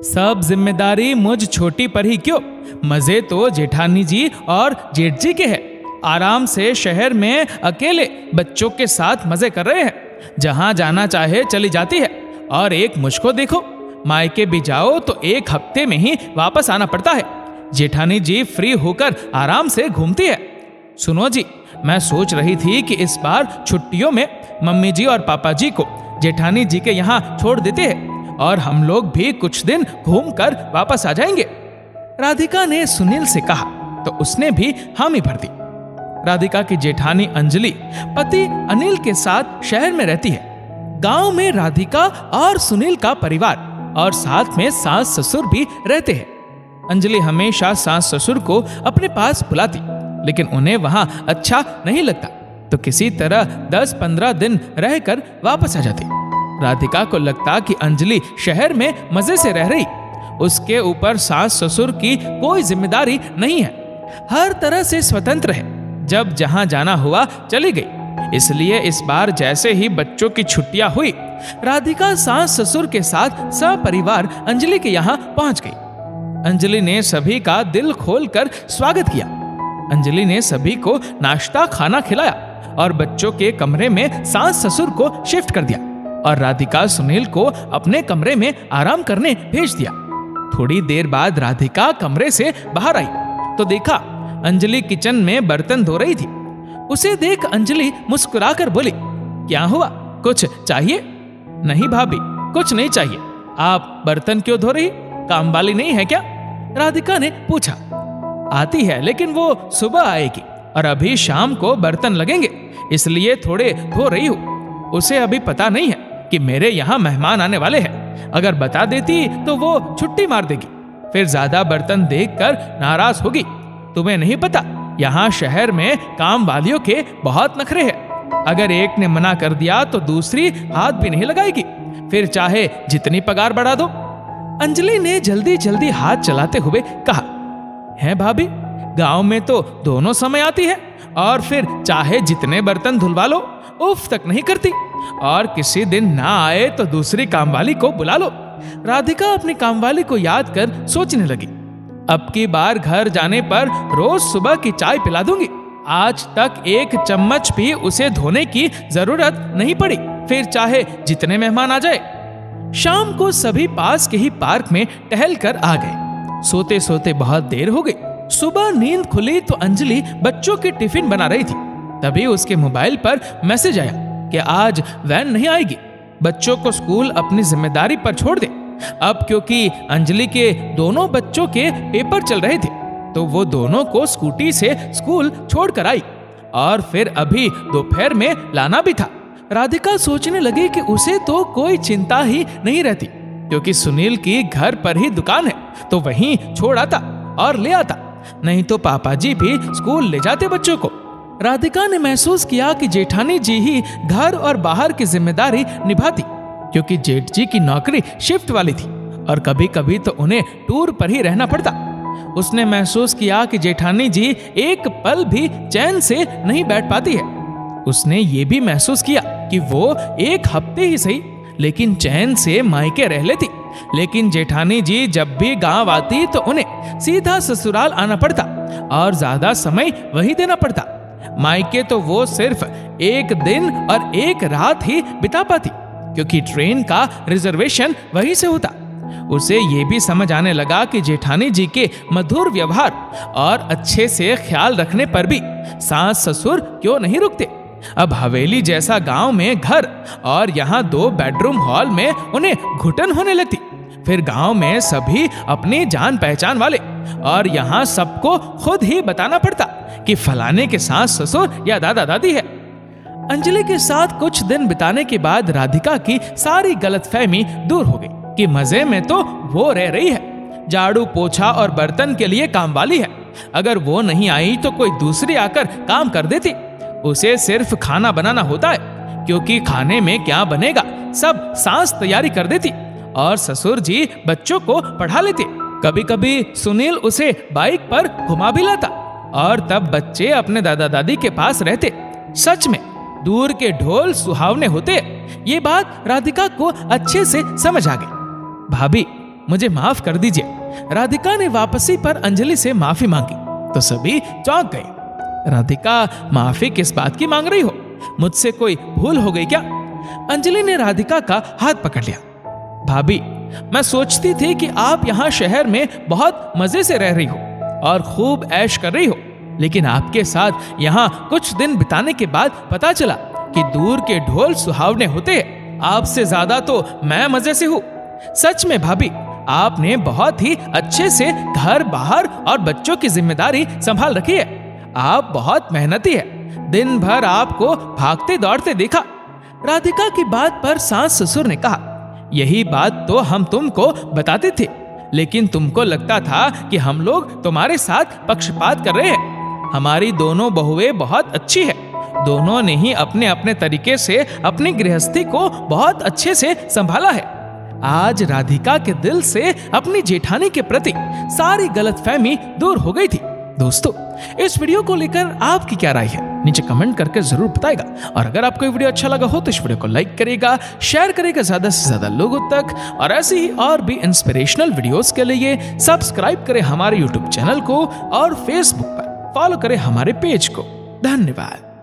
सब जिम्मेदारी मुझ छोटी पर ही क्यों? मजे तो जेठानी जी और जेठ जी के हैं। आराम से शहर में अकेले बच्चों के साथ मजे कर रहे हैं। जहां जाना चाहे चली जाती है। और एक मुझको देखो, मायके भी जाओ तो 1 हफ्ते में ही वापस आना पड़ता है। जेठानी जी फ्री होकर आराम से घूमती है। सुनो जी, मैं सोच रही थी कि इस बार छुट्टियों में मम्मी जी और पापा जी को जेठानी जी के यहाँ छोड़ देते हैं और हम लोग भी कुछ दिन घूमकर वापस आ जाएंगे। राधिका ने सुनील से कहा तो उसने भी हामी भर दी। राधिका की जेठानी अंजलि पति अनिल के साथ शहर में रहती है। गांव में राधिका और सुनील का परिवार और साथ में सास ससुर भी रहते हैं। अंजलि हमेशा सास ससुर को अपने पास बुलाती, लेकिन उन्हें वहां अच्छा नहीं लगता तो किसी तरह 10-15 दिन रहकर वापस आ जाती। राधिका को लगता कि अंजलि शहर में मजे से रह रही, उसके ऊपर सास ससुर की कोई जिम्मेदारी नहीं है, हर तरह से स्वतंत्र है, जब जहां जाना हुआ चली गई। इसलिए इस बार जैसे ही बच्चों की छुट्टियां हुई, राधिका सास ससुर के साथ सपरिवार अंजलि के यहाँ पहुंच गई। अंजलि ने सभी का दिल खोलकर स्वागत किया। अंजलि ने सभी को नाश्ता खाना खिलाया और बच्चों के कमरे में सास ससुर को शिफ्ट कर दिया और राधिका सुनील को अपने कमरे में आराम करने भेज दिया। थोड़ी देर बाद राधिका कमरे से बाहर आई तो देखा अंजलि किचन में बर्तन धो रही थी। उसे देख अंजलि मुस्कुराकर बोली, क्या हुआ, कुछ चाहिए? नहीं भाभी, कुछ नहीं चाहिए। आप बर्तन क्यों धो रही, काम वाली नहीं है क्या? राधिका ने पूछा। आती है, लेकिन वो सुबह आएगी और अभी शाम को बर्तन लगेंगे, इसलिए थोड़े धो रही हूँ। उसे अभी पता नहीं है कि मेरे यहाँ मेहमान आने वाले हैं। अगर बता देती तो वो छुट्टी मार देगी, फिर ज्यादा बर्तन देखकर नाराज होगी। तुम्हें नहीं पता, यहाँ शहर में काम वालियों के बहुत नखरे हैं। अगर एक ने मना कर दिया तो दूसरी हाथ भी नहीं लगाएगी, फिर चाहे जितनी पगार बढ़ा दो। अंजलि ने जल्दी जल्दी हाथ चलाते हुए कहा, है भाभी, गांव में तो दोनों समय आती है और फिर चाहे जितने बर्तन धुलवा लो, उफ तक नहीं करती। और किसी दिन ना आए तो दूसरी कामवाली को बुला लो। राधिका अपनी कामवाली को याद कर सोचने लगी, अब की बार घर जाने पर रोज सुबह की चाय पिला दूंगी। आज तक 1 चम्मच भी उसे धोने की जरूरत नहीं पड़ी, फिर चाहे जितने मेहमान आ जाए। शाम को सभी पास के ही पार्क में टहल कर आ गए। सोते सोते बहुत देर हो गई। सुबह नींद खुली तो अंजलि बच्चों के टिफिन बना रही थी। तभी उसके मोबाइल पर मैसेज आया कि आज वैन नहीं आएगी, बच्चों को स्कूल अपनी जिम्मेदारी पर छोड़ दे। अब क्योंकि अंजलि के दोनों बच्चों के पेपर चल रहे थे तो वो दोनों को स्कूटी से स्कूल छोड़कर आई और फिर अभी दोपहर में लाना भी था। राधिका सोचने लगी कि उसे तो कोई चिंता ही नहीं रहती, क्योंकि सुनील की घर पर ही दुकान है तो वहीं छोड़ आता और ले आता, नहीं तो पापा जी भी स्कूल ले जाते बच्चों को। राधिका ने महसूस किया कि जेठानी जी ही घर और बाहर की जिम्मेदारी निभाती, क्योंकि जेठ जी की नौकरी शिफ्ट वाली थी और कभी कभी तो उन्हें टूर पर ही रहना पड़ता। उसने महसूस किया कि जेठानी जी एक पल भी चैन से नहीं बैठ पाती है। उसने ये भी महसूस किया कि वो 1 हफ्ते ही सही लेकिन चैन से मायके रह लेती, लेकिन जेठानी जी जब भी गांव आती तो उन्हें सीधा ससुराल आना पड़ता और ज्यादा समय वही देना पड़ता। मायके तो वो सिर्फ 1 दिन और 1 रात ही बिता पाती, क्योंकि ट्रेन का रिजर्वेशन वहीं से होता। उसे ये भी समझ आने लगा कि जेठानी जी के मधुर व्यवहार और अच्छे से ख्याल रखने पर भी सास ससुर क्यों नहीं रुकते। अब हवेली जैसा गांव में घर और यहाँ 2 बेडरूम हॉल में उन्हें घुटन होने लगती। फिर गांव में सभी अपनी जान पहचान वाले और यहाँ सबको खुद ही बताना पड़ता कि फलाने के सास ससुर या दादा दादी है। अंजलि के साथ कुछ दिन बिताने के बाद राधिका की सारी गलतफहमी दूर हो गई कि मजे में तो वो रह रही है। झाड़ू पोछा और बर्तन के लिए काम वाली है, अगर वो नहीं आई तो कोई दूसरी आकर काम कर देती। उसे सिर्फ खाना बनाना होता है, क्योंकि खाने में क्या बनेगा सब सास तैयारी कर देती और ससुर जी बच्चों को पढ़ा लेते। कभी कभी सुनील उसे बाइक पर घुमा भी लाता और तब बच्चे अपने दादा दादी के पास रहते। सच में दूर के ढोल सुहावने होते। ये बात राधिका को अच्छे से समझ आ गई। भाभी, मुझे माफ कर दीजिए। राधिका ने वापसी पर अंजलि से माफी मांगी तो सभी चौंक गए। राधिका, माफी किस बात की मांग रही हो? मुझसे कोई भूल हो गई क्या? अंजलि ने राधिका का हाथ पकड़ लिया। भाभी, मैं सोचती थी कि आप यहाँ शहर में बहुत मजे से रह रही हो और खूब ऐश कर रही हो, लेकिन आपके साथ यहाँ कुछ दिन बिताने के बाद पता चला कि दूर के ढोल सुहावने होते हैं। आपसे ज्यादा तो मैं मजे से हूँ। सच में भाभी, आपने बहुत ही अच्छे से घर बाहर और बच्चों की जिम्मेदारी संभाल रखी है। आप बहुत मेहनती है। दिन भर आपको भागते दौड़ते देखा। राधिका की बात पर सास ससुर ने कहा, यही बात तो हम तुमको बताते थे, लेकिन तुमको लगता था कि हम लोग तुम्हारे साथ पक्षपात कर रहे हैं। हमारी दोनों बहुएं बहुत अच्छी है। दोनों ने ही अपने अपने तरीके से अपनी गृहस्थी को बहुत अच्छे से संभाला है। आज राधिका के दिल से अपनी जेठानी के प्रति सारी गलतफहमी दूर हो गई थी। दोस्तों, इस वीडियो को लेकर आपकी क्या राय है? नीचे कमेंट करके जरूर बताएगा। और अगर आपको वीडियो अच्छा लगा हो तो इस वीडियो को लाइक करेगा, शेयर करेगा ज्यादा से ज्यादा लोगों तक, और ऐसे ही और भी इंस्पिरेशनल वीडियोस के लिए सब्सक्राइब करें हमारे यूट्यूब चैनल को और फेसबुक पर फॉलो करें हमारे पेज को। धन्यवाद।